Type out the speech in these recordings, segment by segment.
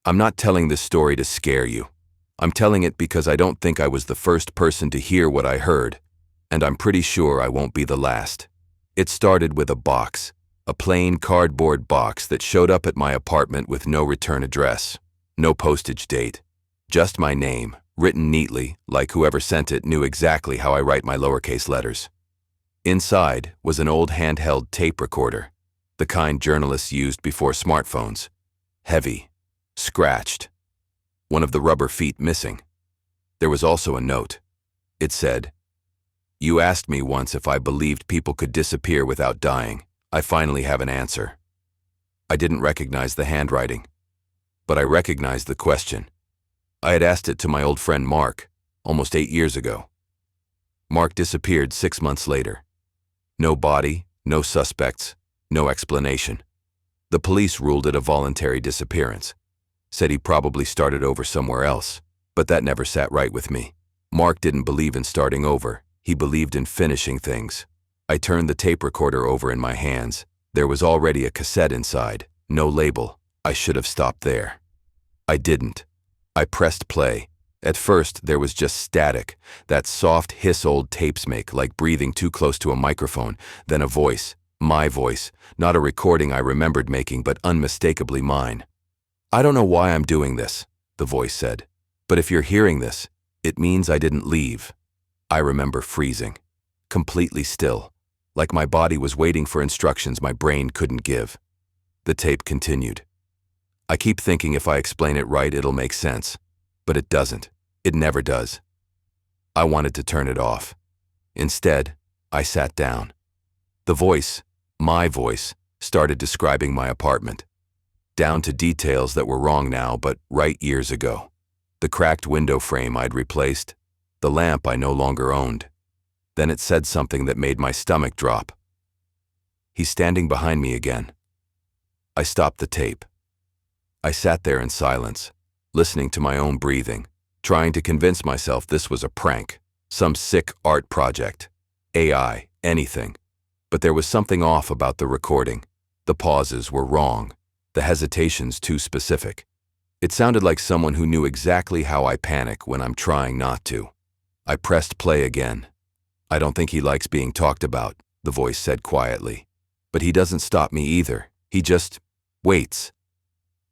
I'm not telling this story to scare you. I'm telling it because I don't think I was the first person to hear what I heard, and I'm pretty sure I won't be the last. It started with a box, a plain cardboard box that showed up at my apartment with no return address, no postage date, just my name, written neatly, like whoever sent it knew exactly how I write my lowercase letters. Inside was an old handheld tape recorder, the kind journalists used before smartphones. Heavy, scratched, one of the rubber feet missing. There was also a note. It said, "You asked me once if I believed people could disappear without dying. I finally have an answer." I didn't recognize the handwriting, but I recognized the question. I had asked it to my old friend Mark, almost 8 years ago. Mark disappeared 6 months later. No body, no suspects, no explanation. The police ruled it a voluntary disappearance. Said he probably started over somewhere else, but that never sat right with me. Mark didn't believe in starting over. He believed in finishing things. I turned the tape recorder over in my hands. There was already a cassette inside, no label. I should have stopped there. I didn't. I pressed play. At first, there was just static, that soft hiss old tapes make, like breathing too close to a microphone, then a voice, my voice, not a recording I remembered making, but unmistakably mine. "I don't know why I'm doing this," the voice said, "but if you're hearing this, it means I didn't leave." I remember freezing, completely still, like my body was waiting for instructions my brain couldn't give. The tape continued. I keep thinking if I explain it right, it'll make sense, but it doesn't. It never does. I wanted to turn it off. Instead, I sat down. The voice, my voice, started describing my apartment, down to details that were wrong now, but right years ago. The cracked window frame I'd replaced, the lamp I no longer owned. Then it said something that made my stomach drop. "He's standing behind me again." I stopped the tape. I sat there in silence, listening to my own breathing, trying to convince myself this was a prank, some sick art project, AI, anything. But there was something off about the recording. The pauses were wrong, the hesitations too specific. It sounded like someone who knew exactly how I panic when I'm trying not to. I pressed play again. "I don't think he likes being talked about," the voice said quietly. "But he doesn't stop me either. He just waits."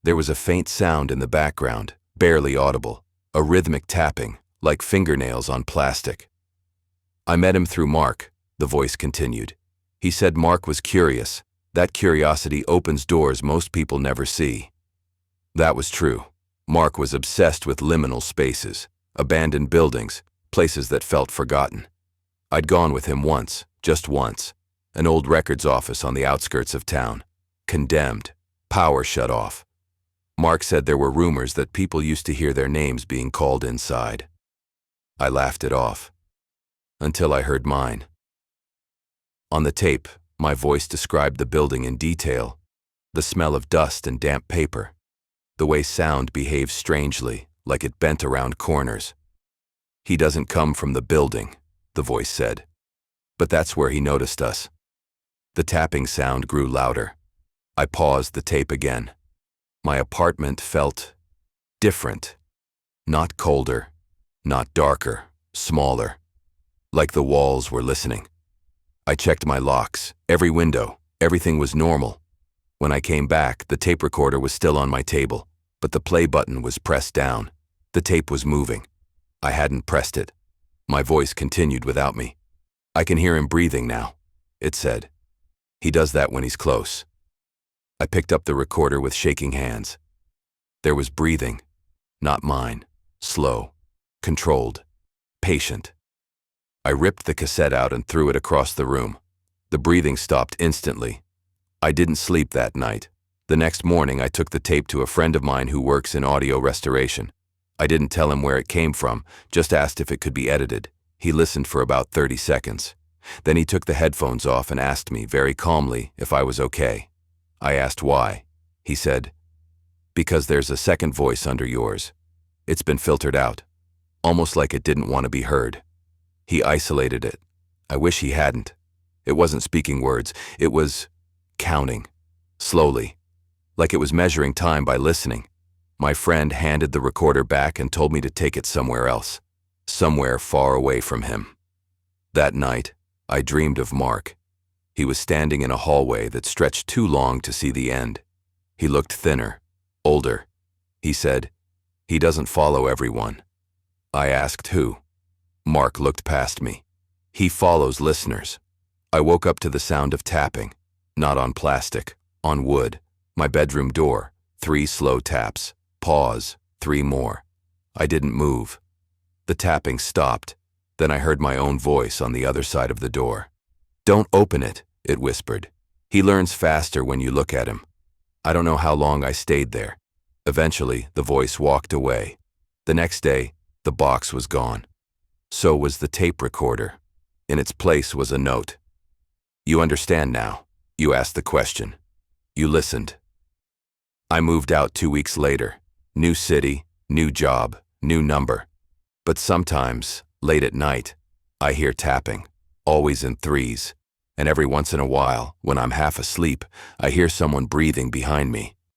There was a faint sound in the background, barely audible, a rhythmic tapping, like fingernails on plastic. "I met him through Mark," the voice continued. "He said Mark was curious. That curiosity opens doors most people never see." That was true. Mark was obsessed with liminal spaces, abandoned buildings, places that felt forgotten. I'd gone with him once, just once, an old records office on the outskirts of town. Condemned, power shut off. Mark said there were rumors that people used to hear their names being called inside. I laughed it off, until I heard mine. On the tape, my voice described the building in detail, the smell of dust and damp paper, the way sound behaved strangely, like it bent around corners. "He doesn't come from the building," the voice said, "but that's where he noticed us." The tapping sound grew louder. I paused the tape again. My apartment felt different, not colder, not darker, smaller, like the walls were listening. I checked my locks, every window, everything was normal. When I came back, the tape recorder was still on my table, but the play button was pressed down. The tape was moving. I hadn't pressed it. My voice continued without me. "I can hear him breathing now," it said. "He does that when he's close." I picked up the recorder with shaking hands. There was breathing, not mine, slow, controlled, patient. I ripped the cassette out and threw it across the room. The breathing stopped instantly. I didn't sleep that night. The next morning, I took the tape to a friend of mine who works in audio restoration. I didn't tell him where it came from, just asked if it could be edited. He listened for about 30 seconds. Then he took the headphones off and asked me very calmly if I was okay. I asked why. He said, "Because there's a second voice under yours. It's been filtered out, almost like it didn't want to be heard." He isolated it. I wish he hadn't. It wasn't speaking words. It was counting, slowly, like it was measuring time by listening. My friend handed the recorder back and told me to take it somewhere else, somewhere far away from him. That night, I dreamed of Mark. He was standing in a hallway that stretched too long to see the end. He looked thinner, older. He said, "He doesn't follow everyone." I asked who. Mark looked past me. "He follows listeners." I woke up to the sound of tapping, not on plastic, on wood. My bedroom door, 3 slow taps. Pause, 3 more. I didn't move. The tapping stopped. Then I heard my own voice on the other side of the door. "Don't open it," it whispered. "He learns faster when you look at him." I don't know how long I stayed there. Eventually, the voice walked away. The next day, the box was gone. So was the tape recorder. In its place was a note. "You understand now?" You asked the question. You listened. I moved out 2 weeks later. New city, new job, new number. But sometimes, late at night, I hear tapping, always in 3s. And every once in a while, when I'm half asleep, I hear someone breathing behind me.